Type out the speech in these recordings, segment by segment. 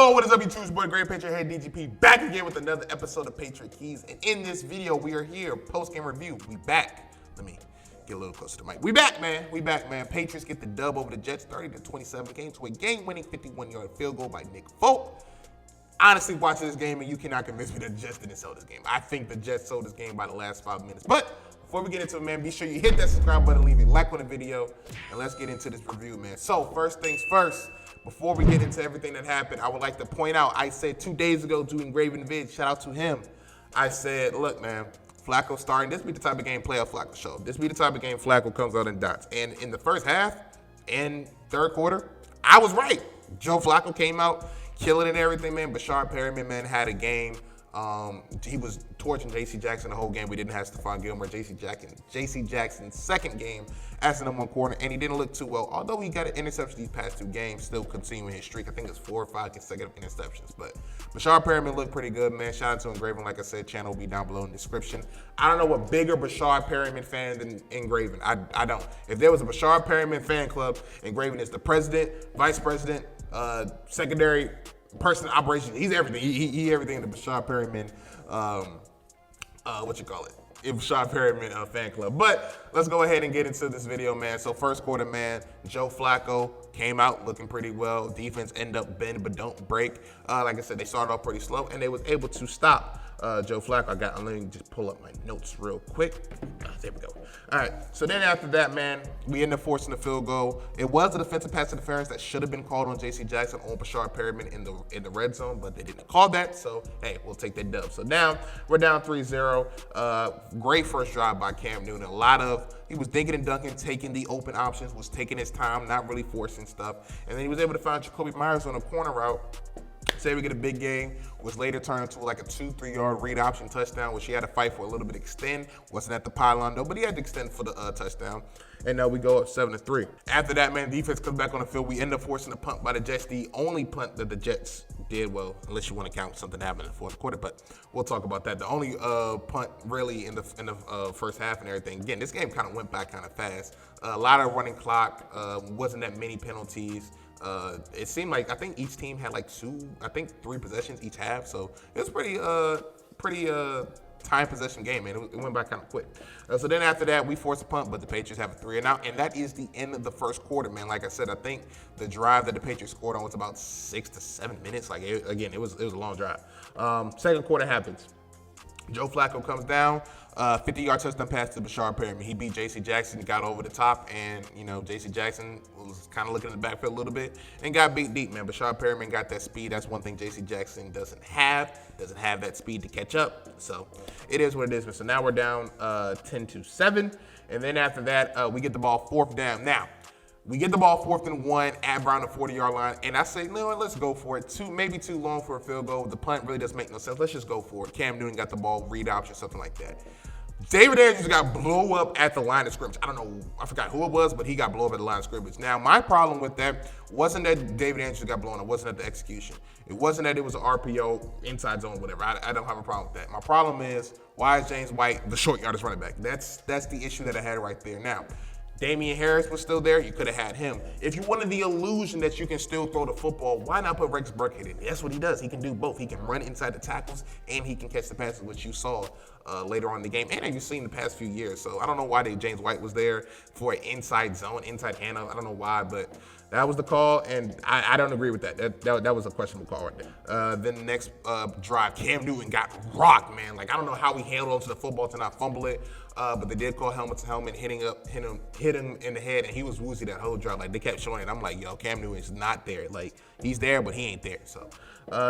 Yo, what is up, YouTube? Boy, Great Patriot Head DGP, back again with another episode of Patriot Keys. And in this video, we are here, post-game review. We back. Let me get a little closer to the mic. We back, man. Patriots get the dub over the Jets, 30-27. Came to a game-winning 51-yard field goal by Nick Folk. Honestly, watching this game, and you cannot convince me that the Jets didn't sell this game. I think the Jets sold this game by the last 5 minutes. But before we get into it, man, be sure you hit that subscribe button, leave a like on the video, and let's get into this review, man. So, first things first. Before we get into everything that happened, I would like to point out, I said 2 days ago to Engraven Vid, shout out to him. I said, look, man, Flacco starting. This be the type of game playoff Flacco show. This be the type of game Flacco comes out and dots. And in the first half and third quarter, I was right. Joe Flacco came out, killing and everything, man. Bashard Perriman, man, had a game. He was torching J.C. Jackson the whole game. We didn't have Stephon Gilmore. J.C. Jackson's second game as the number one corner, and he didn't look too well. Although he got an interception these past 2 games, still continuing his streak. I think it's 4 or 5 consecutive interceptions. But Bashard Perriman looked pretty good, man. Shout out to Engraven. Like I said, channel will be down below in the description. I don't know a bigger Bashard Perriman fan than Engraven. I don't. If there was a Bashard Perriman fan club, Engraven is the president, vice president, secondary person in operations. He's everything. He everything in the Bashard Perriman, Bashard Perriman fan club. But let's go ahead and get into this video, man. So first quarter, man, Joe Flacco came out looking pretty well. Defense end up bend but don't break. Like I said, they started off pretty slow, and they was able to stop Joe Flacco. Let me just pull up my notes real quick. There we go. All right, so then after that, man, we end up forcing the field goal. It was a defensive pass interference that should have been called on J.C. Jackson on Bashard Perriman in the red zone, but they didn't call that, so, hey, we'll take that dub. So now we're down 3-0. Great first drive by Cam Newton. He was dinking and dunking, taking the open options, was taking his time, not really forcing stuff. And then he was able to find Jacoby Myers on a corner route. Say we get a big game, was later turned into like a 2-3 yard read option touchdown, which he had to fight for a little bit extend. Wasn't at the pylon though, but he had to extend for the touchdown. And we go up 7-3. After that, man, defense comes back on the field. We end up forcing a punt by the Jets. The only punt that the Jets did, well, unless you want to count something happened in the fourth quarter, but we'll talk about that. The only punt really in the first half and everything. Again, this game kind of went by kind of fast. A lot of running clock. Wasn't that many penalties. It seemed like I think each team had like 3 possessions each half, so it was pretty time possession game, man. It went by kind of quick. So then after that, we forced a punt, but the Patriots have a 3-and-out, and that is the end of the first quarter, man. Like I said, I think the drive that the Patriots scored on was about 6 to 7 minutes. Like it was a long drive. Second quarter happens. Joe Flacco comes down, 50-yard touchdown pass to Bashard Perriman. He beat J.C. Jackson, got over the top, and, J.C. Jackson was kind of looking in the backfield a little bit and got beat deep, man. Bashard Perriman got that speed. That's one thing J.C. Jackson doesn't have that speed to catch up. So it is what it is, man. So now we're down 10-7, and then after that, we get the ball 4th down. Now, we get the ball 4th and 1 at around the 40-yard line, and I say, no, let's go for it. Maybe too long for a field goal. The punt really doesn't make no sense. Let's just go for it. Cam Newton got the ball, read option, something like that. David Andrews got blow up at the line of scrimmage. I forgot who it was, but he got blow up at the line of scrimmage. Now, my problem with that wasn't that David Andrews got blown up. It wasn't at the execution. It wasn't that it was an RPO, inside zone, whatever. I don't have a problem with that. My problem is, why is James White the short yardage running back? That's the issue that I had right there. Now, Damian Harris was still there. You could have had him. If you wanted the illusion that you can still throw the football, why not put Rex Burkhead in? That's what he does. He can do both. He can run inside the tackles, and he can catch the passes, which you saw later on in the game, and you've seen the past few years. So I don't know why James White was there for an inside zone, inside handoff. I don't know why, but that was the call, and I don't agree with that. That was a questionable call right there. Then the next drive, Cam Newton got rocked, man. Like, I don't know how he handled onto the football to not fumble it, but they did call helmet to helmet, hit him in the head, and he was woozy that whole drive. Like, they kept showing it. I'm like, yo, Cam Newton's not there. Like, he's there, but he ain't there. So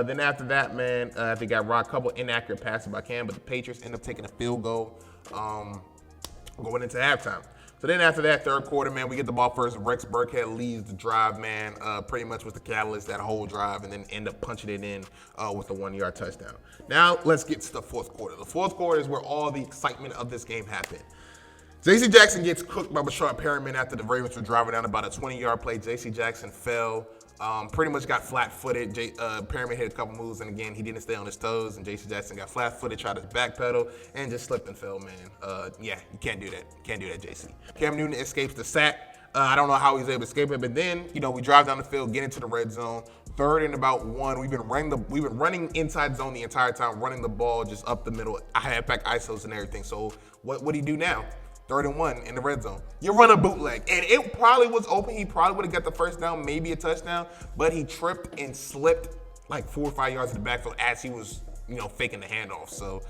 then after that, man, they got rocked. A couple inaccurate passes by Cam, but the Patriots end up taking a field goal going into halftime. So then after that, third quarter, man, we get the ball first. Rex Burkhead leads the drive, man, pretty much was the catalyst that whole drive, and then end up punching it in with a 1-yard touchdown. Now, let's get to the fourth quarter. The fourth quarter is where all the excitement of this game happened. J.C. Jackson gets cooked by Bashard Perriman after the Ravens were driving down about a 20-yard play. J.C. Jackson fell. Pretty much got flat-footed. Perriman hit a couple moves, and again, he didn't stay on his toes, and J.C. Jackson got flat-footed, tried to backpedal, and just slipped and fell, man. Yeah, you can't do that. Can't do that, J.C. Cam Newton escapes the sack. I don't know how he's able to escape it, but then, we drive down the field, get into the red zone. Third and about 1. We've been running inside zone the entire time, running the ball just up the middle. I had back ISOs and everything. So what do you do now? 3rd and 1 in the red zone. You run a bootleg, and it probably was open. He probably would have got the first down, maybe a touchdown, but he tripped and slipped like 4 or 5 yards in the backfield as he was, faking the handoff. So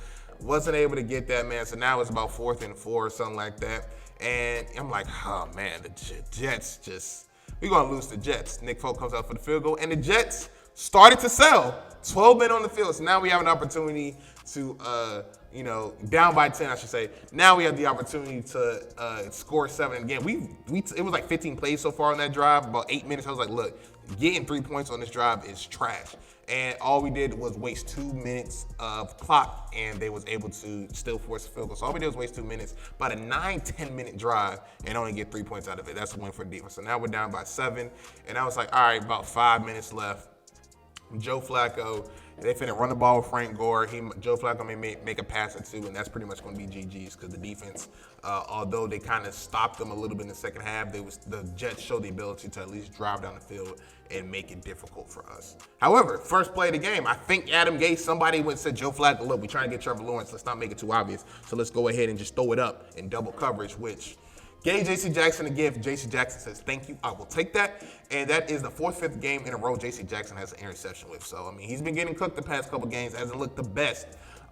wasn't able to get that, man. So now it's about 4th and 4 or something like that. And I'm like, oh man, the Jets we're going to lose the Jets. Nick Folk comes out for the field goal, and the Jets started to sell. 12 men on the field. So now we have an opportunity to, down by 10, I should say. Now we have the opportunity to score 7. And again, it was like 15 plays so far on that drive, about 8 minutes. I was like, look, getting 3 points on this drive is trash. And all we did was waste 2 minutes of clock, and they was able to still force a field goal. So all we did was waste 2 minutes, about a 9-10 minute drive, and only get 3 points out of it. That's a win for the defense. So now we're down by 7, and I was like, all right, about 5 minutes left. Joe Flacco, they finna run the ball with Frank Gore. Joe Flacco may make a pass or 2, and that's pretty much going to be GG's because the defense, although they kind of stopped them a little bit in the second half, the Jets showed the ability to at least drive down the field and make it difficult for us. However, first play of the game, I think Adam Gase, somebody went and said, Joe Flacco, look, we're trying to get Trevor Lawrence. Let's not make it too obvious. So let's go ahead and just throw it up in double coverage, which gave J.C. Jackson a gift. J.C. Jackson says, thank you, I will take that. And that is the 4th, 5th game in a row J.C. Jackson has an interception with. So, I mean, he's been getting cooked the past couple games. Hasn't looked the best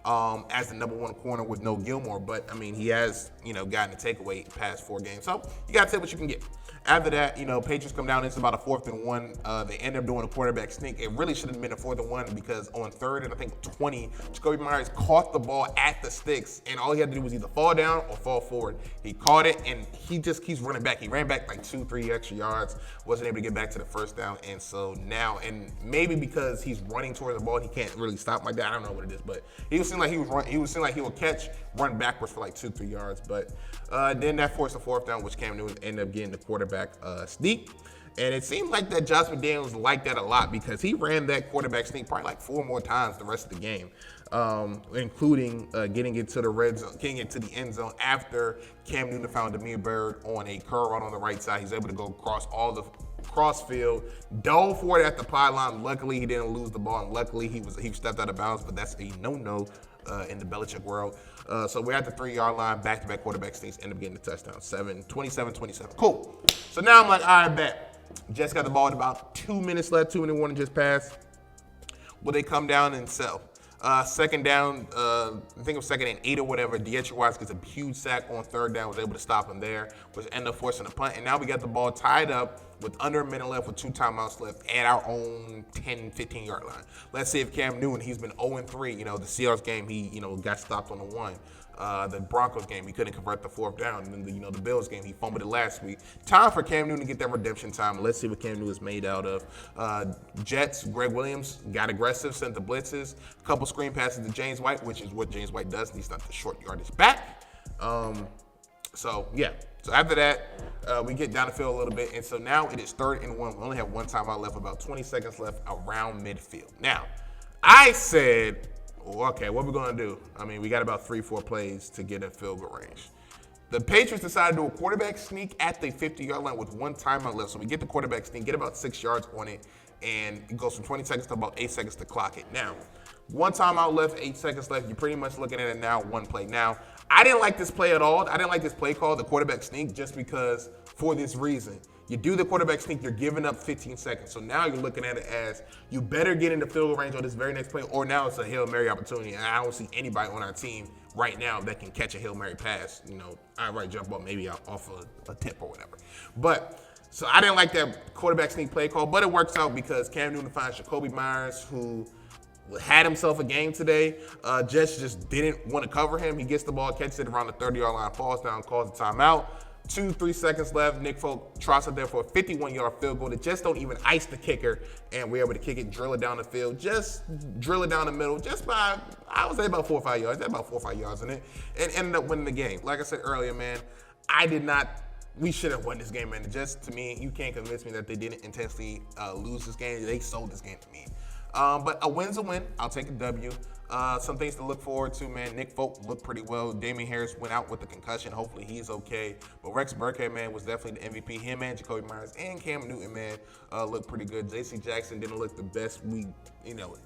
as the number 1 corner with no Gilmore. But, I mean, he has, gotten a takeaway past 4 games. So, you got to take what you can get. After that, Patriots come down. It's about a 4th and 1. They end up doing a quarterback sneak. It really should have been a 4th and 1 because on 3rd and I think 20, Jacoby Myers caught the ball at the sticks, and all he had to do was either fall down or fall forward. He caught it, and he just keeps running back. He ran back like 2-3 extra yards, wasn't able to get back to the first down, and so now, and maybe because he's running towards the ball, he can't really stop like that. I don't know what it is, but he was seeming like he would catch, run backwards for like 2-3 yards, but then that forced a 4th down, which Cam Newton ended up getting the quarterback sneak. And it seemed like that Josh McDaniels liked that a lot because he ran that quarterback sneak probably like 4 more times the rest of the game, including getting it to the red zone, getting it to the end zone after Cam Newton found Damiere Byrd on a curl route on the right side. He's able to go across all the crossfield, dove for it at the pylon. Luckily, he didn't lose the ball, and luckily he stepped out of bounds, but that's a no-no in the Belichick world. So we're at the 3-yard line, back-to-back quarterback sneaks, end up getting the touchdown, 27-27. Cool. So now I'm like, all right, bet. Jets got the ball at about 2 minutes left, 2 minute warning just passed. Will they come down and sell? Second down, I think it was 2nd and 8 or whatever. Deontay Wise gets a huge sack on 3rd down, was able to stop him there, which ended up forcing a punt. And now we got the ball tied up with under a minute left with 2 timeouts left at our own 10, 15-yard line. Let's see if Cam Newton, he's been 0-3. The Seahawks game, he, got stopped on the 1. The Broncos game, he couldn't convert the 4th down. And then the Bills game, he fumbled it last week. Time for Cam Newton to get that redemption time. Let's see what Cam Newton is made out of. Jets, Greg Williams got aggressive, sent the blitzes. A couple screen passes to James White, which is what James White does. He's not the short yardage back. So after that, we get down the field a little bit. And so now it is 3rd and 1. We only have 1 timeout left, about 20 seconds left around midfield. Now, I said, okay, what are we going to do? I mean, we got about 3-4 plays to get in field goal range. The Patriots decided to do a quarterback sneak at the 50-yard line with 1 timeout left. So we get the quarterback sneak, get about 6 yards on it, and it goes from 20 seconds to about 8 seconds to clock it. Now, 1 timeout left, 8 seconds left. You're pretty much looking at it now, 1 play. Now, I didn't like this play at all. I didn't like this play call, the quarterback sneak, just because for this reason. You do the quarterback sneak, you're giving up 15 seconds. So now you're looking at it as you better get into field goal range on this very next play, or now it's a Hail Mary opportunity. And I don't see anybody on our team right now that can catch a Hail Mary pass. I might jump up maybe off a tip or whatever. But so I didn't like that quarterback sneak play call, but it works out because Cam Newton finds Jacoby Myers, who had himself a game today. Jets just didn't want to cover him. He gets the ball, catches it around the 30-yard line, falls down, calls a timeout. 2-3 seconds left. Nick Folk trots it there for a 51-yard field goal. They just don't even ice the kicker, and we're able to kick it, drill it down the field, just drill it down the middle, just by, I would say about 4 or 5 yards. That's about 4 or 5 yards in it, and ended up winning the game. Like I said earlier, man, we should have won this game, man. Just to me, you can't convince me that they didn't intentionally lose this game. They sold this game to me. But a win's a win. I'll take a W. Some things to look forward to, man. Nick Folk looked pretty well. Damian Harris went out with a concussion. Hopefully he's okay. But Rex Burkhead, man, was definitely the MVP. Him and Jacoby Myers and Cam Newton, man, looked pretty good. J.C. Jackson didn't look the best. We,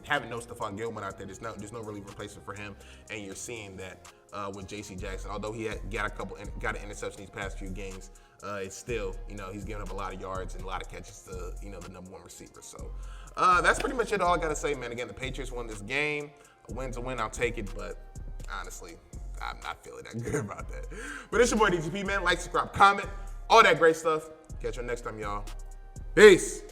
having no Stephon Gilmore out there, there's no really replacement for him. And you're seeing that with J.C. Jackson. Although he got an interception these past few games, it's still, he's giving up a lot of yards and a lot of catches to, the number one receiver. So that's pretty much it. All I got to say, man. Again, the Patriots won this game. A win's a win, I'll take it, but honestly, I'm not feeling that good about that. But it's your boy DGP, man. Like, subscribe, comment, all that great stuff. Catch you next time, y'all. Peace.